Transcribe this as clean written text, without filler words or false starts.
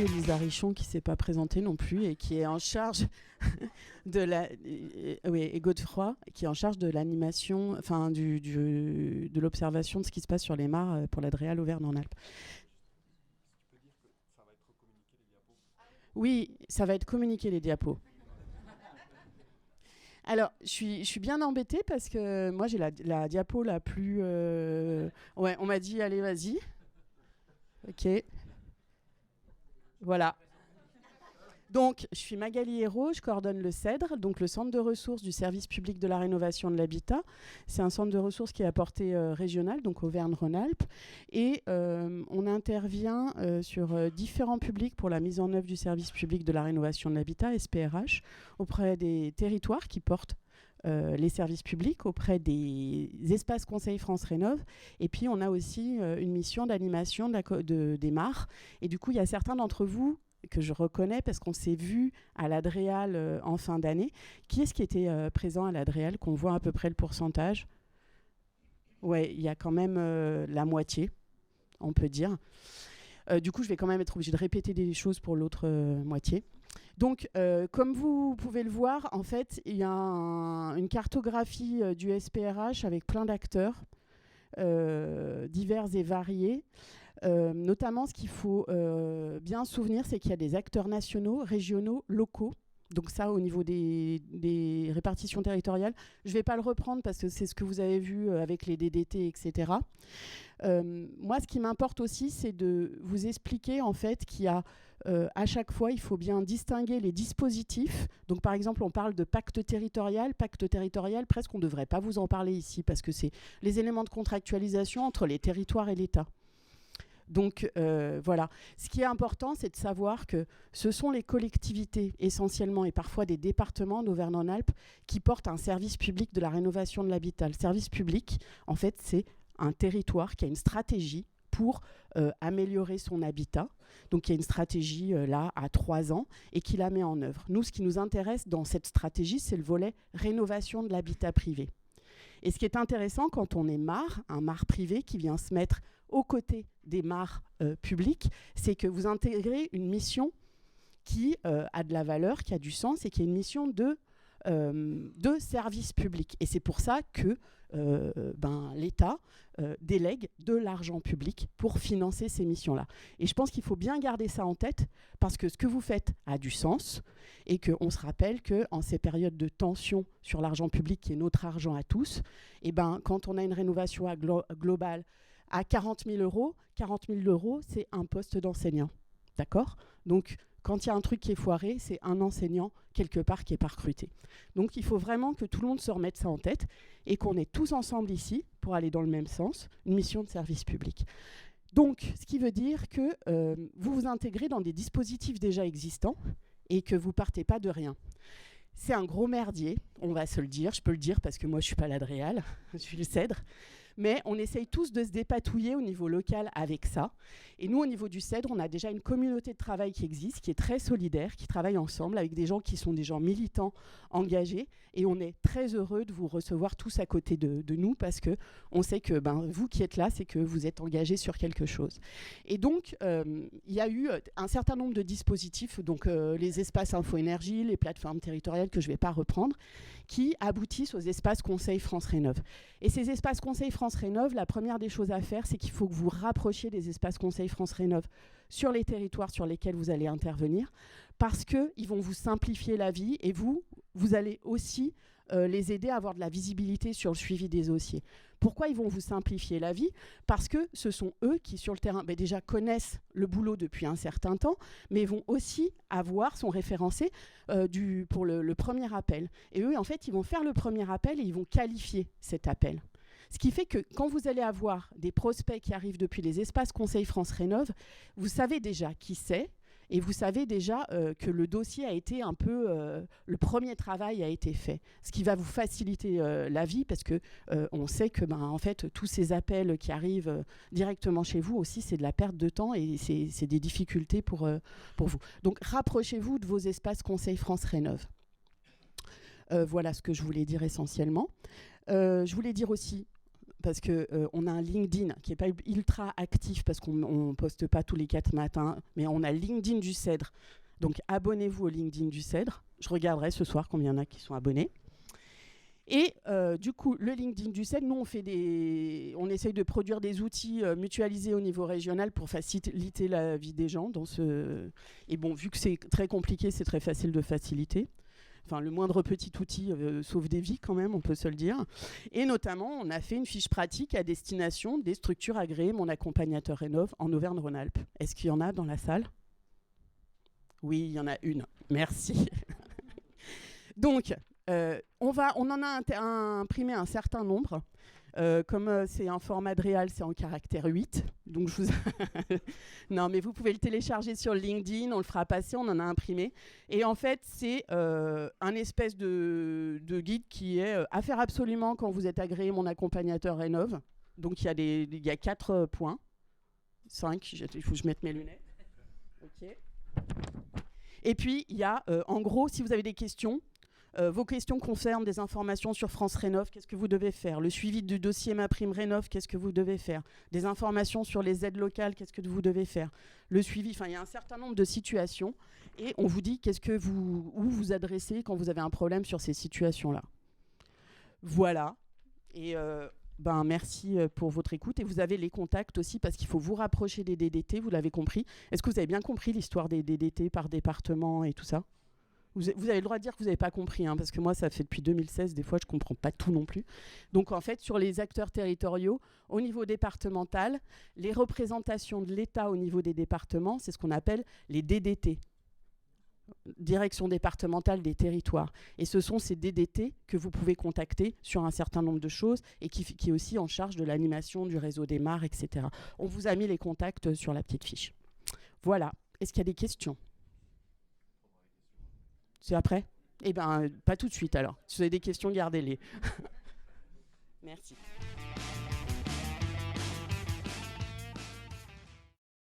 Elisa Richon qui ne s'est pas présentée non plus et qui est en charge de et Godefroy, qui est en charge de l'animation, enfin de l'observation de ce qui se passe sur les mares pour la DREAL Auvergne-Rhône-Alpes. Oui, ça va être communiqué les diapos. Alors, je suis bien embêtée parce que moi, j'ai la diapo la plus... Ouais, on m'a dit, allez, vas-y. Ok. Voilà. Donc, je suis Magali Hérault, je coordonne le CEDRE, donc le centre de ressources du service public de la rénovation de l'habitat. C'est un centre de ressources qui est à portée régionale, donc Auvergne-Rhône-Alpes. Et on intervient sur différents publics pour la mise en œuvre du service public de la rénovation de l'habitat, SPRH, auprès des territoires qui portent les services publics, auprès des espaces conseils France Rénov'. Et puis, on a aussi une mission d'animation des mares. Et du coup, il y a certains d'entre vous que je reconnais parce qu'on s'est vu à la DREAL en fin d'année. Qui est-ce qui était présent à la DREAL, qu'on voit à peu près le pourcentage? Ouais, il y a quand même la moitié, on peut dire. Du coup, je vais quand même être obligée de répéter des choses pour l'autre moitié. Donc, comme vous pouvez le voir, en fait, il y a une cartographie du SPRH avec plein d'acteurs divers et variés. Notamment, ce qu'il faut bien se souvenir, c'est qu'il y a des acteurs nationaux, régionaux, locaux. Donc ça, au niveau des répartitions territoriales, je ne vais pas le reprendre parce que c'est ce que vous avez vu avec les DDT, etc. Moi, ce qui m'importe aussi, c'est de vous expliquer en fait qu'il y a à chaque fois, il faut bien distinguer les dispositifs. Donc, par exemple, on parle de pacte territorial. Pacte territorial, presque, on ne devrait pas vous en parler ici parce que c'est les éléments de contractualisation entre les territoires et l'État. Donc voilà, ce qui est important, c'est de savoir que ce sont les collectivités essentiellement et parfois des départements d'Auvergne-Rhône-Alpes qui portent un service public de la rénovation de l'habitat. Le service public, en fait, c'est un territoire qui a une stratégie pour améliorer son habitat. Donc il y a une stratégie là à 3 ans et qui la met en œuvre. Nous, ce qui nous intéresse dans cette stratégie, c'est le volet rénovation de l'habitat privé. Et ce qui est intéressant quand on est MAR, un MAR privé qui vient se mettre aux côtés des MAR publics, c'est que vous intégrez une mission qui a de la valeur, qui a du sens et qui est une mission de service public. Et c'est pour ça que l'État délègue de l'argent public pour financer ces missions-là. Et je pense qu'il faut bien garder ça en tête parce que ce que vous faites a du sens et qu'on se rappelle qu'en ces périodes de tension sur l'argent public, qui est notre argent à tous, et quand on a une rénovation globale à 40 000 euros, 40 000 euros, c'est un poste d'enseignant. D'accord ? Donc, quand il y a un truc qui est foiré, c'est un enseignant quelque part qui n'est pas recruté. Donc, il faut vraiment que tout le monde se remette ça en tête et qu'on est tous ensemble ici pour aller dans le même sens, une mission de service public. Donc, ce qui veut dire que vous vous intégrez dans des dispositifs déjà existants et que vous ne partez pas de rien. C'est un gros merdier, on va se le dire. Je peux le dire parce que moi, je ne suis pas la DREAL, je suis le CEDRE. Mais on essaye tous de se dépatouiller au niveau local avec ça. Et nous, au niveau du CEDRE, on a déjà une communauté de travail qui existe, qui est très solidaire, qui travaille ensemble avec des gens qui sont des gens militants, engagés. Et on est très heureux de vous recevoir tous à côté de nous parce qu'on sait que vous qui êtes là, c'est que vous êtes engagés sur quelque chose. Et donc, il y a eu un certain nombre de dispositifs, donc les espaces info-énergie, les plateformes territoriales que je ne vais pas reprendre, qui aboutissent aux espaces conseils France Rénov'. Et ces espaces conseils France Rénov', la première des choses à faire, c'est qu'il faut que vous rapprochiez des espaces conseils France Rénov' sur les territoires sur lesquels vous allez intervenir, parce qu'ils vont vous simplifier la vie et vous allez aussi les aider à avoir de la visibilité sur le suivi des dossiers. Pourquoi ils vont vous simplifier la vie? Parce que ce sont eux qui, sur le terrain, déjà connaissent le boulot depuis un certain temps, mais vont aussi sont référencés pour le premier appel. Et eux, en fait, ils vont faire le premier appel et ils vont qualifier cet appel. Ce qui fait que quand vous allez avoir des prospects qui arrivent depuis les espaces Conseil France Rénov', vous savez déjà qui c'est et vous savez déjà que le dossier a été un peu... le premier travail a été fait. Ce qui va vous faciliter la vie parce que on sait que en fait, tous ces appels qui arrivent directement chez vous aussi, c'est de la perte de temps et c'est des difficultés pour vous. Donc, rapprochez-vous de vos espaces Conseil France Rénov'. Voilà ce que je voulais dire essentiellement. Je voulais dire aussi parce qu'on a un LinkedIn qui n'est pas ultra actif parce qu'on ne poste pas tous les 4 matins, mais on a le LinkedIn du CEDRE. Donc abonnez-vous au LinkedIn du CEDRE. Je regarderai ce soir combien il y en a qui sont abonnés. Et du coup, le LinkedIn du CEDRE, nous, on essaye de produire des outils mutualisés au niveau régional pour faciliter la vie des gens. Et bon, vu que c'est très compliqué, c'est très facile de faciliter. Enfin, le moindre petit outil sauve des vies quand même, on peut se le dire. Et notamment, on a fait une fiche pratique à destination des structures agréées Mon Accompagnateur Rénov' en Auvergne-Rhône-Alpes. Est-ce qu'il y en a dans la salle ? Oui, il y en a une. Merci. Donc, on en a imprimé un certain nombre. Comme c'est un format DREAL, c'est en caractère 8. Donc non, mais vous pouvez le télécharger sur LinkedIn, on le fera passer, on en a imprimé. Et en fait, c'est un espèce de guide qui est à faire absolument quand vous êtes agréé Mon Accompagnateur Rénov'. Donc il y a 4 points. 5, il faut que je mette mes lunettes. Ok. Et puis, il y a, en gros, si vous avez des questions, vos questions concernent des informations sur France Rénov', qu'est-ce que vous devez faire ? Le suivi du dossier MaPrimeRénov', qu'est-ce que vous devez faire ? Des informations sur les aides locales, qu'est-ce que vous devez faire ? Le suivi, enfin, il y a un certain nombre de situations et on vous dit où vous adressez quand vous avez un problème sur ces situations-là. Voilà. Et merci pour votre écoute. Et vous avez les contacts aussi parce qu'il faut vous rapprocher des DDT, vous l'avez compris. Est-ce que vous avez bien compris l'histoire des DDT par département et tout ça ? Vous avez le droit de dire que vous n'avez pas compris, hein, parce que moi, ça fait depuis 2016, des fois, je ne comprends pas tout non plus. Donc, en fait, sur les acteurs territoriaux, au niveau départemental, les représentations de l'État au niveau des départements, c'est ce qu'on appelle les DDT, Direction départementale des territoires. Et ce sont ces DDT que vous pouvez contacter sur un certain nombre de choses et qui est aussi en charge de l'animation du réseau des mares, etc. On vous a mis les contacts sur la petite fiche. Voilà. Est-ce qu'il y a des questions ? C'est après ? Eh bien, pas tout de suite alors. Si vous avez des questions, gardez-les. Merci.